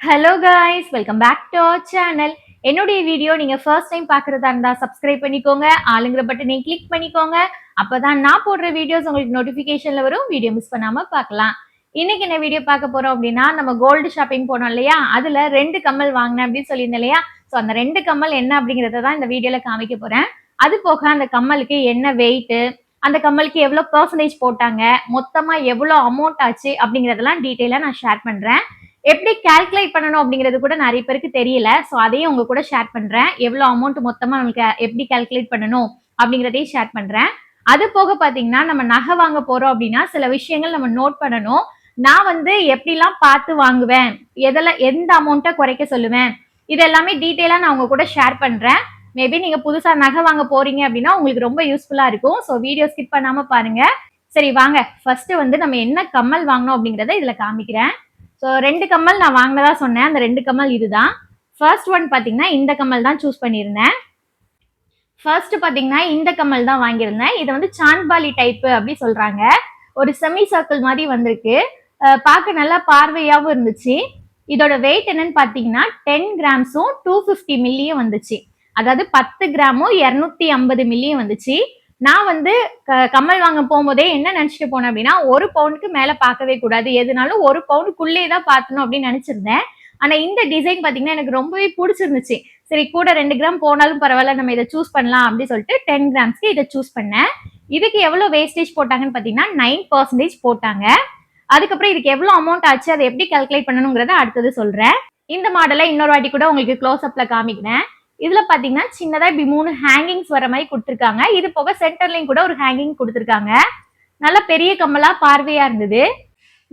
Hello guys, welcome back to our channel. என்னுடைய video நீங்க first time பார்க்குறதா இருந்தா சப்ஸ்கிரைப் பண்ணிக்கோங்க, ஆளுங்கிற பட்டனை கிளிக் பண்ணிக்கோங்க. அப்பதான் நான் போடுற வீடியோஸ் உங்களுக்கு நோட்டிஃபிகேஷன்ல வரும். வீடியோ மிஸ் பண்ணாம பார்க்கலாம். இன்னைக்கு என்ன வீடியோ பார்க்க போறோம் அப்படின்னா, நம்ம கோல்டு ஷாப்பிங் போனோம் இல்லையா, அதுல 2 கம்மல் வாங்கினேன் அப்படின்னு சொல்லியிருந்தேன் இல்லையா. ஸோ அந்த 2 கம்மல் என்ன அப்படிங்கிறத தான் இந்த வீடியோல காமிக்க போறேன். அது போக அந்த கம்மலுக்கு என்ன வெயிட், அந்த கம்மலுக்கு எவ்வளவு பெர்சன்டேஜ் போட்டாங்க, மொத்தமா எவ்வளவு அமௌண்ட் ஆச்சு அப்படிங்கறதெல்லாம் டீட்டெயிலா நான் ஷேர் பண்றேன். எப்படி கால்குலேட் பண்ணணும் அப்படிங்கிறது கூட நிறைய பேருக்கு தெரியல. ஸோ அதையும் உங்க கூட ஷேர் பண்றேன். எவ்வளோ அமௌண்ட் மொத்தமா நமக்கு எப்படி கால்குலேட் பண்ணணும் அப்படிங்கிறதையும் ஷேர் பண்றேன். அது போக பாத்தீங்கன்னா நம்ம நகை வாங்க போறோம் அப்படின்னா சில விஷயங்கள் நம்ம நோட் பண்ணணும். நான் வந்து எப்படிலாம் பார்த்து வாங்குவேன், எந்த அமௌண்ட்டை குறைக்க சொல்லுவேன், இது எல்லாமே டீட்டெயிலா நான் உங்க கூட ஷேர் பண்றேன். மேபி நீங்க புதுசா நகை வாங்க போறீங்க அப்படின்னா உங்களுக்கு ரொம்ப யூஸ்ஃபுல்லா இருக்கும். ஸோ வீடியோ ஸ்கிப் பண்ணாம பாருங்க. சரி வாங்க, ஃபர்ஸ்ட் வந்து நம்ம என்ன கம்மல் வாங்கணும் அப்படிங்கிறத இதுல காமிக்கிறேன். ஸோ 2 கம்மல் நான் வாங்கினதா சொன்னேன். அந்த 2 கம்மல் இதுதான். ஃபர்ஸ்ட் ஒன் பார்த்தீங்கன்னா இந்த கம்மல் தான் சூஸ் பண்ணியிருந்தேன். ஃபர்ஸ்ட் பார்த்தீங்கன்னா இந்த கம்மல் தான் வாங்கியிருந்தேன். இது வந்து சாந்த்பாலி டைப்பு அப்படி சொல்றாங்க. ஒரு செமி சர்க்கிள் மாதிரி வந்திருக்கு. பார்க்க நல்லா பார்வையாகவும் இருந்துச்சு. இதோட வெயிட் என்னன்னு பார்த்தீங்கன்னா 10 கிராம்ஸும் 250 மில்லியும் வந்துச்சு. அதாவது 10 கிராமும் 250 மில்லியும் வந்துச்சு. நான் வந்து கம்மல் வாங்க போகும்போதே என்ன நினைச்சிட்டு போனேன் அப்படின்னா, 1 பவுனுக்கு மேல பார்க்கவே கூடாது, எதுனாலும் 1 பவுனுக்குள்ளே தான் பார்க்கணும் அப்படின்னு நினைச்சிருந்தேன். ஆனா இந்த டிசைன் பாத்தீங்கன்னா எனக்கு ரொம்பவே பிடிச்சிருந்துச்சு. சரி கூட 2 கிராம் போனாலும் பரவாயில்ல, நம்ம இதை சூஸ் பண்ணலாம் அப்படின்னு சொல்லிட்டு 10 கிராம்ஸ்க்கு இதை சூஸ் பண்ணேன். இதுக்கு எவ்வளவு வேஸ்டேஜ் போட்டாங்கன்னு பாத்தீங்கன்னா 9% போட்டாங்க. அதுக்கப்புறம் இதுக்கு எவ்வளவு அமௌண்ட் ஆச்சு, அதை எப்படி கால்குலேட் பண்ணணுங்கிறத அடுத்தது சொல்றேன். இந்த மாடலை இன்னொரு வாட்டி கூட உங்களுக்கு க்ளோஸ் அப்ல காமிக்கிறேன். இதுல பாத்தீங்கன்னா சின்னதா இப்படி 3 ஹேங்கிங்ஸ் வர மாதிரி கொடுத்துருக்காங்க. இது போக சென்டர்லயும் கூட ஒரு ஹேங்கிங் கொடுத்துருக்காங்க. நல்ல பெரிய கம்மலா பார்வையா இருந்தது.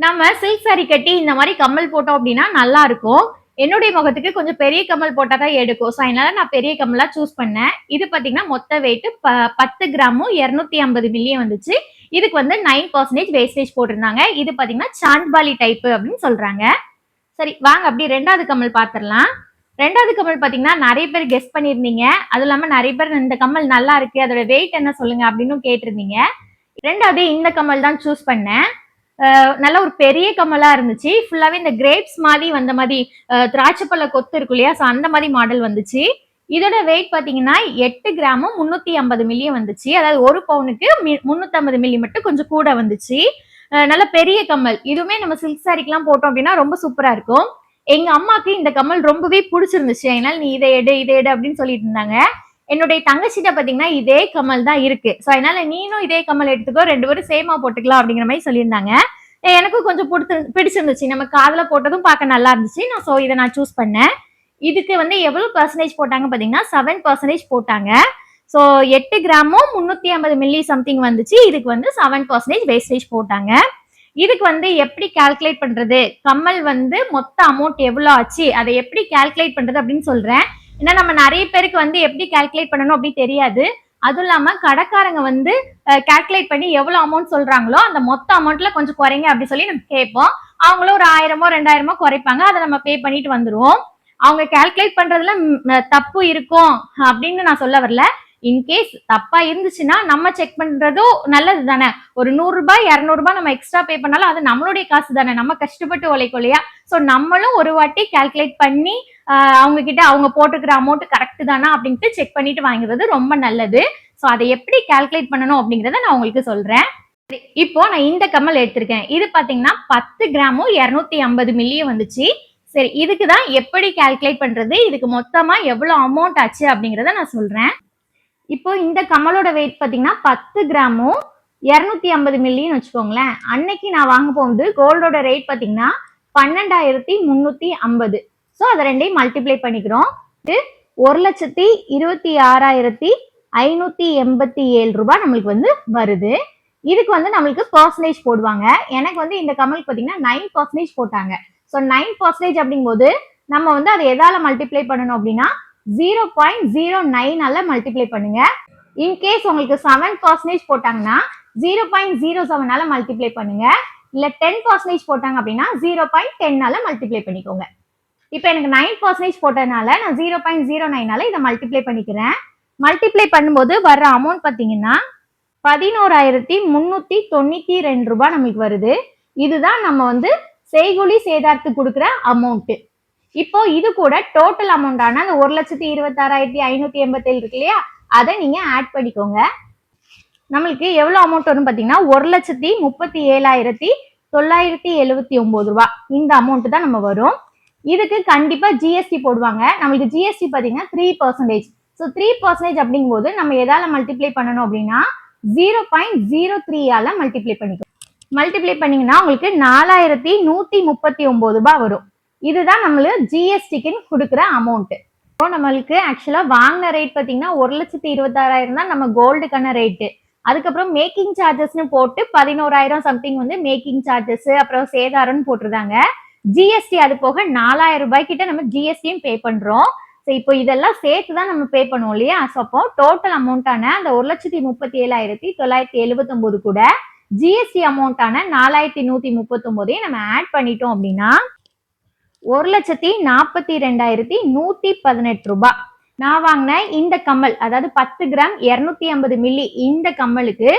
நம்ம சில்க் சாரி கட்டி இந்த மாதிரி கம்மல் போட்டோம் அப்படின்னா நல்லா இருக்கும். என்னுடைய முகத்துக்கு கொஞ்சம் பெரிய கம்மல் போட்டா தான் எடுக்கும். ஸோ அதனால நான் பெரிய கம்மலா சூஸ் பண்ணேன். இது பாத்தீங்கன்னா மொத்த வெயிட் 10 கிராமும் 250 மில்லியும் வந்துச்சு. இதுக்கு வந்து 9% வேஸ்டேஜ் போட்டிருந்தாங்க. இது பாத்தீங்கன்னா சாந்த்பாலி டைப் அப்படின்னு சொல்றாங்க. சரி வாங்க அப்படி 2வது கம்மல் பாத்திரலாம். 2வது கம்மல் பாத்தீங்கன்னா நிறைய பேர் கெஸ் பண்ணிருந்தீங்க. அது இல்லாம நிறைய பேர் இந்த கம்மல் நல்லா இருக்கு, அதோட வெயிட் என்ன சொல்லுங்க அப்படின்னு கேட்டிருந்தீங்க. 2வது இந்த கம்மல் தான் சூஸ் பண்ணேன். நல்ல ஒரு பெரிய கம்மலா இருந்துச்சு. ஃபுல்லாவே இந்த கிரேப்ஸ் மாதிரி வந்த மாதிரி திராட்சைப்பழ கொத்து இருக்கும் இல்லையா, ஸோ அந்த மாதிரி மாடல் வந்துச்சு. இதோட வெயிட் பாத்தீங்கன்னா 8 கிராமும் 350 மில்லியும் வந்துச்சு. அதாவது 1 பவுனுக்கு 350 மில்லி மட்டும் கொஞ்சம் கூட வந்துச்சு. நல்ல பெரிய கம்மல். இதுவுமே நம்ம சில்க் சாரிக்கெல்லாம் போட்டோம் அப்படின்னா ரொம்ப சூப்பரா இருக்கும். எங்க அம்மாக்கு இந்த கம்மல் ரொம்பவே பிடிச்சிருந்துச்சு. அதனால நீ இதை எடு அப்படின்னு சொல்லிட்டு இருந்தாங்க. என்னுடைய தங்கச்சிட்ட பாத்தீங்கன்னா இதே கம்மல் தான் இருக்கு. ஸோ அதனால நீனும் இதே கம்மல் எடுத்துக்கோ, 2 பேரும் சேமா போட்டுக்கலாம் அப்படிங்கிற மாதிரி சொல்லியிருந்தாங்க. எனக்கும் கொஞ்சம் பிடிச்சிருந்துச்சு. நம்ம காதுல போட்டதும் பார்க்க நல்லா இருந்துச்சு. இதை நான் சூஸ் பண்ணேன். இதுக்கு வந்து எவ்வளவு பெர்சன்டேஜ் போட்டாங்க பாத்தீங்கன்னா 7% போட்டாங்க. ஸோ 8 கிராமும் 350 மில்லி சம்திங் வந்துச்சு. இதுக்கு வந்து 7% வேஸ்டேஜ் போட்டாங்க. இதுக்கு வந்து எப்படி கால்குலேட் பண்றது, கம்மல் வந்து மொத்த அமௌண்ட் எவ்வளவு ஆச்சு, அதை எப்படி கால்குலேட் பண்றது அப்படின்னு சொல்றேன். ஏன்னா நம்ம நிறைய பேருக்கு வந்து எப்படி கால்குலேட் பண்ணணும் அப்படி தெரியாது. அதுவும் இல்லாம கடைக்காரங்க வந்து கால்குலேட் பண்ணி எவ்வளவு அமௌண்ட் சொல்றாங்களோ அந்த மொத்த அமௌண்ட்ல கொஞ்சம் குறைங்க அப்படி சொல்லி நம்ம கேட்போம். அவங்களும் ஒரு 1000மோ 2000மோ குறைப்பாங்க. அதை நம்ம பே பண்ணிட்டு வந்துருவோம். அவங்க கால்குலேட் பண்றதுல தப்பு இருக்கும் அப்படின்னு நான் சொல்ல வரல. இன்கேஸ் தப்பா இருந்துச்சுன்னா நம்ம செக் பண்றதும் நல்லது தானே. ஒரு 100 ரூபாய் 200 ரூபாய் நம்ம எக்ஸ்ட்ரா பே பண்ணாலும் அது நம்மளுடைய காசு தானே, நம்ம கஷ்டப்பட்டு உழைக்கும் இல்லையா. ஸோ நம்மளும் ஒரு வாட்டி கால்குலேட் பண்ணி அவங்க கிட்ட அவங்க போட்டுக்கிற அமௌண்ட் கரெக்ட் தானா அப்படின்ட்டு செக் பண்ணிட்டு வாங்குறது ரொம்ப நல்லது. ஸோ அதை எப்படி கால்குலேட் பண்ணணும் அப்படிங்கிறத நான் உங்களுக்கு சொல்றேன். இப்போ நான் இந்த கம்மல் எடுத்திருக்கேன். இது பாத்தீங்கன்னா 10 கிராமும் 250 மில்லியும் வந்துச்சு. சரி இதுக்கு தான் எப்படி கால்குலேட் பண்றது, இதுக்கு மொத்தமா எவ்வளவு அமௌண்ட் ஆச்சு அப்படிங்கிறத நான் சொல்றேன். இப்போ இந்த கம்மலோட வெயிட் பாத்தீங்கன்னா 10 கிராமும் 250 மில்லின்னு வச்சுக்கோங்களேன். அன்னைக்கு நான் வாங்க போகுது கோல்டோட ரேட் பாத்தீங்கன்னா 12,350. ஸோ அதை ரெண்டையும் மல்டிப்ளை பண்ணிக்கிறோம். 1,26,587 ரூபாய் நம்மளுக்கு வந்து வருது. இதுக்கு வந்து நம்மளுக்கு பெர்சன்டேஜ் போடுவாங்க. எனக்கு வந்து இந்த கம்மலுக்கு பாத்தீங்கன்னா 9% போட்டாங்க. ஸோ 9% அப்படிங்கும்போது நம்ம வந்து அதை எதால மல்டிப்ளை பண்ணணும் அப்படின்னா 0.09 மல்டிப்ளை பண்ணுங்க. இன்கேஸ் உங்களுக்கு 7% போட்டாங்கன்னா 0.07 மல்டிப்ளை பண்ணுங்க. இல்ல 10% போட்டாங்க அப்படின்னா 0.10 மல்டிப்ளை பண்ணிக்கோங்க. இப்போ எனக்கு 9% போட்டதுனால நான் 0.09 இதை மல்டிப்ளை பண்ணிக்கிறேன். மல்டிப்ளை பண்ணும்போது வர்ற அமௌண்ட் பாத்தீங்கன்னா 11,392 ரூபாய் நம்மளுக்கு வருது. இதுதான் நம்ம வந்து செய்கூலி சேதாரத்துக்கு கொடுக்குற அமௌண்ட். இப்போ இது கூட டோட்டல் அமௌண்டான அந்த 1,26,587 இருக்கு இல்லையா, அதை நீங்க ஆட் பண்ணிக்கோங்க. நம்மளுக்கு எவ்வளவு அமௌண்ட் வரும் பாத்தீங்கன்னா 1,37,979 ரூபாய். இந்த அமௌண்ட் தான் நம்ம வரும். இதுக்கு கண்டிப்பா ஜிஎஸ்டி போடுவாங்க. நம்மளுக்கு ஜிஎஸ்டி பாத்தீங்கன்னா 3%. ஸோ 3% அப்படிங்கும் போது நம்ம எதால மல்டிப்ளை பண்ணணும் அப்படின்னா 0.03 மல்டிப்ளை பண்ணிக்கணும். மல்டிப்ளை பண்ணீங்கன்னா உங்களுக்கு 4,139 ரூபாய் வரும். இதுதான் நம்மளுக்கு ஜிஎஸ்டிக்கு கொடுக்குற அமௌண்ட். நம்மளுக்கு ஆக்சுவலா வாங்கின ரேட் பாத்தீங்கன்னா 1,26,000 தான் நம்ம கோல்டுக்கான ரேட்டு. அதுக்கப்புறம் மேக்கிங் சார்ஜஸ்னு போட்டு 11,000 சம்திங் வந்து மேக்கிங் சார்ஜஸ், அப்புறம் சேதாரம்னு போட்டிருந்தாங்க. ஜிஎஸ்டி அது போக 4,000 ரூபாய் கிட்ட நம்ம ஜிஎஸ்டியும் பே பண்றோம். ஸோ இப்போ இதெல்லாம் சேர்த்து தான் நம்ம பே பண்ணுவோம் இல்லையா. ஸோ அப்போ டோட்டல் அமௌண்டான அந்த 1,37,979 கூட ஜிஎஸ்டி அமௌண்டான 4,139 நம்ம ஆட் பண்ணிட்டோம் அப்படின்னா 1,42,118 ரூபாய். நான் வாங்கின இந்த கம்மல், அதாவது 10 கிராம் 250 மில்லி இந்த கம்மலுக்கு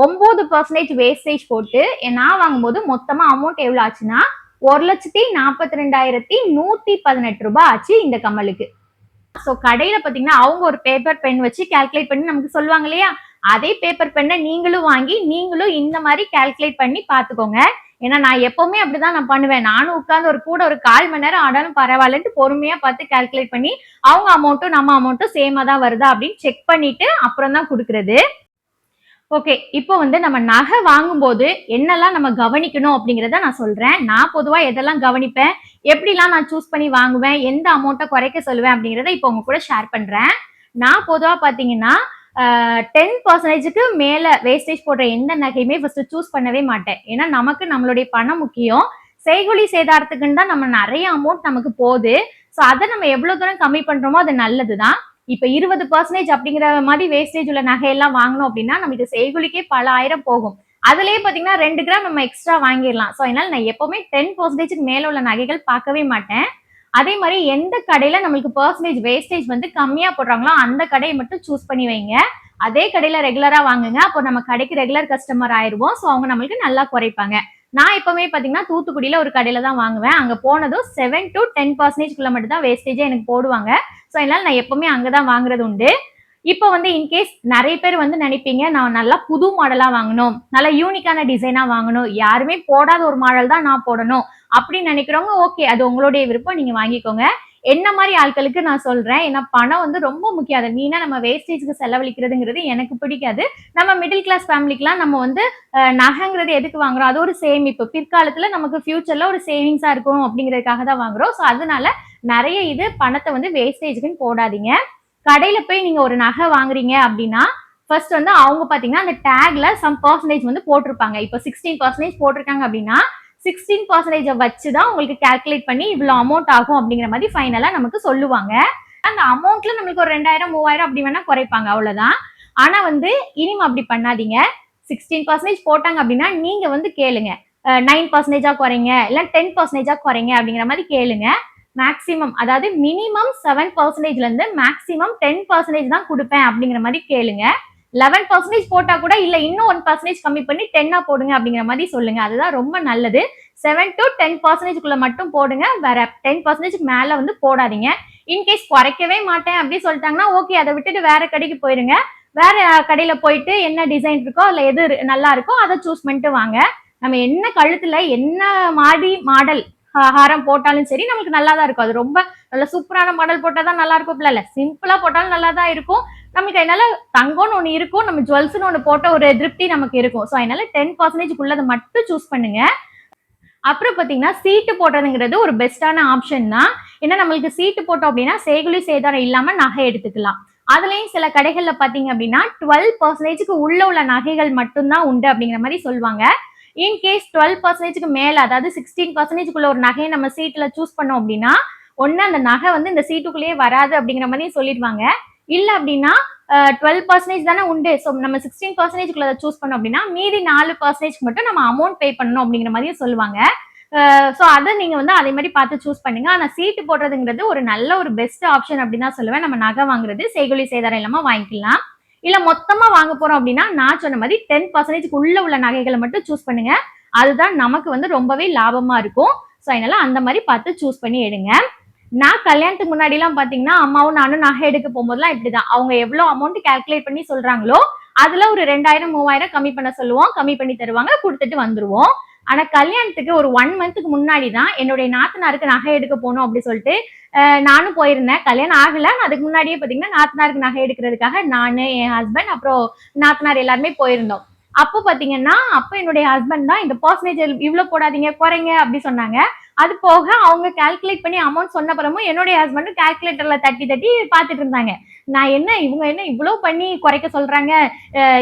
9% வேஸ்டேஜ் போட்டு நான் வாங்கும்போது மொத்தமா அமௌண்ட் எவ்வளவு ஆச்சுன்னா 1,42,118 ரூபாய் ஆச்சு இந்த கம்மலுக்கு. ஸோ கடையில பாத்தீங்கன்னா அவங்க ஒரு பேப்பர் பென் வச்சு கால்குலேட் பண்ணி நமக்கு சொல்லுவாங்க இல்லையா, அதே பேப்பர் பெண்ணை நீங்களும் வாங்கி நீங்களும் இந்த மாதிரி கால்குலேட் பண்ணி பாத்துக்கோங்க. ஏன்னா நான் எப்பவுமே அப்படிதான் நான் பண்ணுவேன். நானும் உட்கார்ந்து ஒரு 1/4 மணி நேரம் ஆனாலும் பரவாயில்லன்ட்டு பொறுமையா பார்த்து கால்குலேட் பண்ணி அவங்க அமௌண்ட்டும் நம்ம அமௌண்ட்டும் சேமா தான் வருதா அப்படின்னு செக் பண்ணிட்டு அப்புறம் தான் கொடுக்கறது. ஓகே, இப்போ வந்து நம்ம நகை வாங்கும்போது என்னெல்லாம் நம்ம கவனிக்கணும் அப்படிங்கிறத நான் சொல்றேன். நான் பொதுவா எதெல்லாம் கவனிப்பேன், எப்படிலாம் நான் சூஸ் பண்ணி வாங்குவேன், எந்த அமௌண்ட்டை குறைக்க சொல்லுவேன் அப்படிங்கிறத இப்போ உங்க கூட ஷேர் பண்றேன். நான் பொதுவா பாத்தீங்கன்னா 10%க்கு மேல வேஸ்டேஜ் போடுற எந்த நகையுமே ஃபர்ஸ்ட் சூஸ் பண்ணவே மாட்டேன். ஏன்னா நமக்கு நம்மளுடைய பணம் முக்கியம். செய்கூலி சேதாரத்துக்குன்னு தான் நம்ம நிறைய அமௌண்ட் நமக்கு போகுது. ஸோ அதை நம்ம எவ்வளவு தூரம் கம்மி பண்றோமோ அது நல்லதுதான். இப்ப 20% அப்படிங்கிற மாதிரி வேஸ்டேஜ் உள்ள நகையெல்லாம் வாங்கணும் அப்படின்னா நமக்கு செய்கூலிக்கே பல ஆயிரம் போகும். அதுலயே பாத்தீங்கன்னா 2 கிராம் நம்ம எக்ஸ்ட்ரா வாங்கிடலாம். ஸோ அதனால நான் எப்பவுமே 10%க்கு மேல உள்ள நகைகள் பார்க்கவே மாட்டேன். அதே மாதிரி எந்த கடையில நம்மளுக்கு பர்சன்டேஜ் வேஸ்டேஜ் வந்து கம்மியா போடுறாங்களோ அந்த கடையை மட்டும் சூஸ் பண்ணி வைங்க. அதே கடையில ரெகுலரா வாங்குங்க. அப்போ நம்ம கடைக்கு ரெகுலர் கஸ்டமர் ஆயிருவோம். ஸோ அவங்க நம்மளுக்கு நல்லா குறைப்பாங்க. நான் எப்பவுமே பாத்தீங்கன்னா தூத்துக்குடியில ஒரு கடையில தான் வாங்குவேன். அங்க போனதும் 7 to 10% மட்டும் தான் வேஸ்டேஜே எனக்கு போடுவாங்க. ஸோ அதனால நான் எப்பவுமே அங்கதான் வாங்குறது உண்டு. இப்போ வந்து இன்கேஸ் நிறைய பேர் வந்து நினைப்பீங்க நான் நல்லா புது மாடலா வாங்கணும், நல்லா யூனிக்கான டிசைனா வாங்கணும், யாருமே போடாத ஒரு மாடல் தான் நான் போடணும் அப்படின்னு நினைக்கிறவங்க ஓகே, அது உங்களுடைய விருப்பம், நீங்க வாங்கிக்கோங்க. என்ன மாதிரி ஆட்களுக்கு நான் சொல்றேன், ஏன்னா பணம் வந்து ரொம்ப முக்கியம். அதை மீனா நம்ம வேஸ்டேஜ்க்கு செலவழிக்கிறதுங்கிறது எனக்கு பிடிக்காது. நம்ம மிடில் கிளாஸ் ஃபேமிலிக்குலாம் நம்ம வந்து நகைங்கிறது எதுக்கு வாங்குறோம், அது ஒரு சேமிப்பு, பிற்காலத்துல நமக்கு ஃபியூச்சர்ல ஒரு சேவிங்ஸா இருக்கும் அப்படிங்கிறதுக்காக தான் வாங்குறோம். ஸோ அதனால நிறைய இது பணத்தை வந்து வேஸ்டேஜ்க்குன்னு போடாதீங்க. கடையில போய் நீங்க ஒரு நகை வாங்குறீங்க அப்படின்னா ஃபர்ஸ்ட் வந்து அவங்க பாத்தீங்கன்னா அந்த டேக்ல சம் பர்சன்டேஜ் வந்து போட்டிருப்பாங்க. இப்போ 16% போட்டிருக்காங்க அப்படின்னா 16% வச்சுதான் உங்களுக்கு கால்குலேட் பண்ணி இவ்வளவு அமௌண்ட் ஆகும் அப்படிங்கிற மாதிரி ஃபைனலா நமக்கு சொல்லுவாங்க. அந்த அமௌண்ட்ல நம்மளுக்கு ஒரு 2,000 3,000 அப்படி வேணா குறைப்பாங்க, அவ்வளவுதான். ஆனா வந்து இனிமே அப்படி பண்ணாதீங்க. 16% போட்டாங்க அப்படின்னா நீங்க வந்து கேளுங்க 9% குறைங்க இல்ல 10% குறைங்க அப்படிங்கிற மாதிரி கேளுங்க. மேக்சிமம், அதாவது மினிமம் 7%ல இருந்து மேக்சிமம் 10% தான் கொடுப்பேன் அப்படிங்கிற மாதிரி கேளுங்க. 11% போட்டா கூட இல்ல இன்னும் 1% கம்மி பண்ணி 10 போடுங்க அப்படிங்கிற மாதிரி சொல்லுங்க. அதுதான் ரொம்ப நல்லது. 7 to 10% மட்டும் போடுங்க, வேற 10% மேல வந்து போடாதீங்க. இன்கேஸ் குறைக்கவே மாட்டேன் அப்படின்னு சொல்லிட்டாங்கன்னா ஓகே, அதை விட்டுட்டு வேற கடைக்கு போயிருங்க. வேற கடையில போயிட்டு என்ன டிசைன் இருக்கோ அதுல எது நல்லா இருக்கோ அதை சூஸ் பண்ணிட்டு வாங்க. நம்ம என்ன கழுத்துல என்ன மாடல் ஹாரம் போட்டாலும் சரி நமக்கு நல்லா தான் இருக்கும். அது ரொம்ப நல்ல சூப்பரான மாடல் போட்டாதான் நல்லா இருக்கும் இல்ல, சிம்பிளா போட்டாலும் நல்லா தான் இருக்கும். நமக்கு அதனால தங்கம்னு ஒண்ணு இருக்கும், நம்ம ஜுவல்ஸ்னு ஒண்ணு போட்ட ஒரு திருப்தி நமக்கு இருக்கும். ஸோ அதனால 10% மட்டும் சூஸ் பண்ணுங்க. அப்புறம் பாத்தீங்கன்னா சீட்டு போடுறதுங்கிறது ஒரு பெஸ்டான ஆப்ஷன் தான். ஏன்னா நம்மளுக்கு சீட்டு போட்டோம் அப்படின்னா செய்கூலி சேதாரம் இல்லாம நகை எடுத்துக்கலாம். அதுலயும் சில கடைகள்ல பாத்தீங்க அப்படின்னா 12%க்கு உள்ள நகைகள் மட்டும்தான் உண்டு அப்படிங்கிற மாதிரி சொல்லுவாங்க. இன்கேஸ் 12%க்கு மேல, அதாவது 16%க்குள்ள ஒரு நகையை நம்ம சீட்ல சூஸ் பண்ணோம் அப்படின்னா ஒண்ணு அந்த நகை வந்து இந்த சீட்டுக்குள்ளேயே வராது அப்படிங்கிற மாதிரி சொல்லிடுவாங்க. இல்ல அப்படின்னா 12% தானே உண்டு, ஸோ நம்ம 16%க்குள்ள சூஸ் பண்ணோம் அப்படின்னா மீதி 4% மட்டும் நம்ம அமௌண்ட் பே பண்ணணும் அப்படிங்கிற மாதிரியும் சொல்லுவாங்க. ஸோ அதை நீங்க வந்து அதே மாதிரி பார்த்து சூஸ் பண்ணுங்க. ஆனா சீட்டு போடுறதுங்கிறது ஒரு நல்ல ஒரு பெஸ்ட் ஆப்ஷன் அப்படின்னு தான் சொல்லுவேன். நம்ம நகை வாங்குறது செய்கூலி சேதாரம் இல்லாம வாங்கிக்கலாம். இல்ல மொத்தமா வாங்க போறோம் அப்படின்னா நான் சொன்ன மாதிரி 10%க்கு உள்ள நகைகளை மட்டும் சூஸ் பண்ணுங்க. அதுதான் நமக்கு வந்து ரொம்பவே லாபமா இருக்கும். ஸோ அதனால அந்த மாதிரி பார்த்து சூஸ் பண்ணி எடுங்க. நான் கல்யாணத்துக்கு முன்னாடி எல்லாம் பாத்தீங்கன்னா அம்மாவும் நானும் நகை எடுக்க போகும்போதுலாம் இப்படிதான். அவங்க எவ்வளவு அமௌண்ட் கால்குலேட் பண்ணி சொல்றாங்களோ அதுல ஒரு 2000 3000 கம்மி பண்ண சொல்லுவோம், கம்மி பண்ணி தருவாங்க, கொடுத்துட்டு வந்துருவோம். ஆனா கல்யாணத்துக்கு ஒரு 1 மந்த்துக்கு முன்னாடி தான் என்னுடைய நாத்தனாருக்கு நகை எடுக்க போகணும் அப்படி சொல்லிட்டு நானும் போயிருந்தேன். கல்யாணம் ஆகல. அதுக்கு முன்னாடியே பாத்தீங்கன்னா நாத்தனாருக்கு நகை எடுக்கிறதுக்காக நானு, என் ஹஸ்பண்ட், அப்புறம் நாத்தனார் எல்லாருமே போயிருந்தோம். அப்போ பாத்தீங்கன்னா அப்ப என்னுடைய ஹஸ்பண்ட் தான் இந்த பர்சன்டேஜ் இவ்வளவு போடாதீங்க, குறைங்க அப்படி சொன்னாங்க. அது போக அவங்க கால்குலேட் பண்ணி அமௌண்ட் சொன்ன பிறமும் என்னுடைய ஹஸ்பண்ட் கால்குலேட்டர்ல தட்டி தட்டி பார்த்துட்டு இருந்தாங்க. நான் என்ன இவங்க என்ன இவ்வளவு பண்ணி குறைக்க சொல்றாங்க,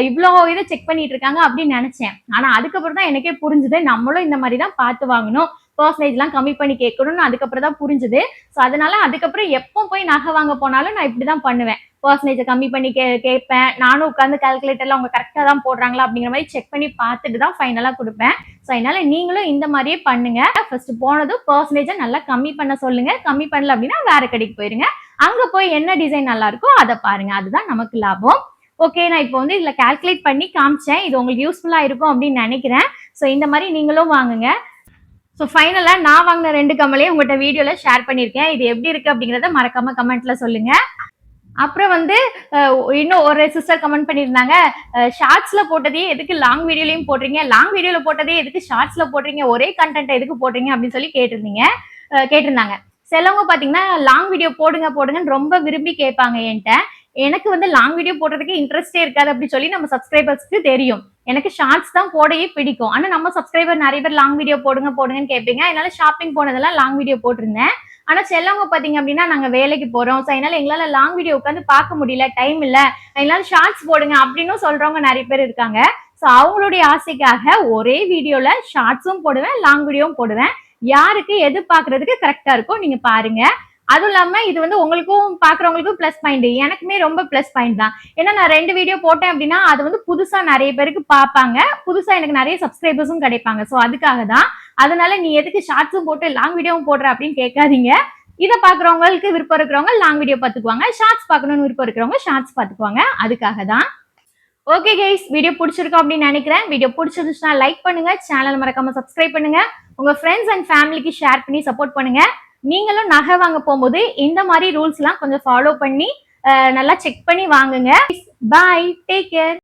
இவ்வளோ இதை செக் பண்ணிட்டு இருக்காங்க அப்படின்னு நினைச்சேன். ஆனா அதுக்கப்புறம் தான் எனக்கே புரிஞ்சுது நம்மளும் இந்த மாதிரி தான் பார்த்து வாங்கணும், பர்சன்டேஜ் எல்லாம் கம்மி பண்ணி கேட்கணும்னு அதுக்கப்புறம் தான் புரிஞ்சுது. ஸோ அதனால அதுக்கப்புறம் எப்போ போய் நகை வாங்க போனாலும் நான் இப்படிதான் பண்ணுவேன். பர்சன்டேஜ் கம்மி பண்ணி கேட்பேன். நானும் உட்காந்து கால்குலேட்டர்ல அவங்க கரெக்டா தான் போடுறாங்களா அப்படிங்கிற மாதிரி செக் பண்ணி பார்த்துட்டு தான் ஃபைனலா கொடுப்பேன். ஸோ அதனால நீங்களும் இந்த மாதிரியே பண்ணுங்க. ஃபர்ஸ்ட் போனதும் பர்சன்டேஜை நல்லா கம்மி பண்ண சொல்லுங்க. கம்மி பண்ணல அப்படின்னா வேற கடைக்கு போயிருங்க. அங்க போய் என்ன டிசைன் நல்லா இருக்கோ அதை பாருங்க. அதுதான் நமக்கு லாபம். ஓகே, நான் இப்போ வந்து இதுல கால்குலேட் பண்ணி காமிச்சேன். இது உங்களுக்கு யூஸ்ஃபுல்லா இருக்கும் அப்படின்னு நினைக்கிறேன். ஸோ இந்த மாதிரி நீங்களும் வாங்குங்க. ஸோ ஃபைனலா நான் வாங்கின 2 கம்மலையும் உங்கள்கிட்ட வீடியோல ஷேர் பண்ணியிருக்கேன். இது எப்படி இருக்கு அப்படிங்கிறத மறக்காம கமெண்ட்ல சொல்லுங்க. அப்புறம் வந்து இன்னும் ஒரு சிஸ்டர் கமெண்ட் பண்ணியிருந்தாங்க, ஷார்ட்ஸ்ல போட்டதே எதுக்கு லாங் வீடியோலையும் போடுறீங்க, லாங் வீடியோல போட்டதே எதுக்கு ஷார்ட்ஸ்ல போடுறீங்க, ஒரே கண்டென்ட் எதுக்கு போடுறீங்க அப்படின்னு சொல்லி கேட்டிருந்தாங்க. சிலவங்க பாத்தீங்கன்னா லாங் வீடியோ போடுங்க போடுங்கன்னு ரொம்ப விரும்பி கேட்பாங்க என்கிட்ட. எனக்கு வந்து லாங் வீடியோ போடுறதுக்கு இன்ட்ரெஸ்டே இருக்காது அப்படி சொல்லி நம்ம சப்ஸ்கிரைபர்ஸ்க்கு தெரியும். எனக்கு ஷார்ட்ஸ் தான் போடவே பிடிக்கும். ஆனா நம்ம சப்ஸ்கிரைபர் நிறைய பேர் லாங் வீடியோ போடுங்கன்னு கேட்பீங்க. அதனால ஷாப்பிங் போனதெல்லாம் லாங் வீடியோ போட்டிருந்தேன். ஆனா சிலவங்க பாத்தீங்க அப்படின்னா நாங்க வேலைக்கு போறோம், ஸோ அதனால எங்களால லாங் வீடியோ உட்காந்து பார்க்க முடியல, டைம் இல்ல, அதனால ஷார்ட்ஸ் போடுங்க அப்படின்னு சொல்றவங்க நிறைய பேர் இருக்காங்க. ஸோ அவங்களுடைய ஆசைக்காக ஒரே வீடியோல ஷார்ட்ஸும் போடுவேன், லாங் வீடியோவும் போடுவேன். யாருக்கு எது பாக்குறதுக்கு கரெக்டா இருக்கோ நீங்க பாருங்க. அதுவும் இல்லாம இது வந்து உங்களுக்கும் பாக்குறவங்களுக்கும் பிளஸ் பாயிண்ட், எனக்குமே ரொம்ப பிளஸ் பாயிண்ட் தான். ஏன்னா நான் 2 வீடியோ போட்டேன் அப்படின்னா அது வந்து புதுசா நிறைய பேருக்கு பார்ப்பாங்க, புதுசா எனக்கு நிறைய சப்ஸ்கிரைபர்ஸும் கிடைப்பாங்க. ஸோ அதுக்காக தான். அதனால நீ எதுக்கு ஷார்ட்ஸும் போட்டு லாங் வீடியோவும் போடுற அப்படின்னு கேட்காதீங்க. இதை பாக்குறவங்களுக்கு விருப்பம் இருக்கிறவங்க லாங் வீடியோ பாத்துக்குவாங்க, ஷார்ட்ஸ் பாக்கணும்னு விருப்பம் இருக்கிறவங்க ஷார்ட்ஸ் பாத்துக்குவாங்க. அதுக்காக தான். ஓகே கைஸ், வீடியோ பிடிச்சிருக்கும் அப்படின்னு நினைக்கிறேன். வீடியோ பிடிச்சிருந்துச்சுன்னா லைக் பண்ணுங்க, சேனல் மறக்காம சப்ஸ்கிரைப் பண்ணுங்க, உங்க ஃப்ரெண்ட்ஸ் அண்ட் ஃபேமிலிக்கு ஷேர் பண்ணி சப்போர்ட் பண்ணுங்க. நீங்களும் நகை வாங்க போகும்போது இந்த மாதிரி ரூல்ஸ் எல்லாம் கொஞ்சம் ஃபாலோ பண்ணி நல்லா செக் பண்ணி வாங்குங்க. பாய், டேக் கேர்.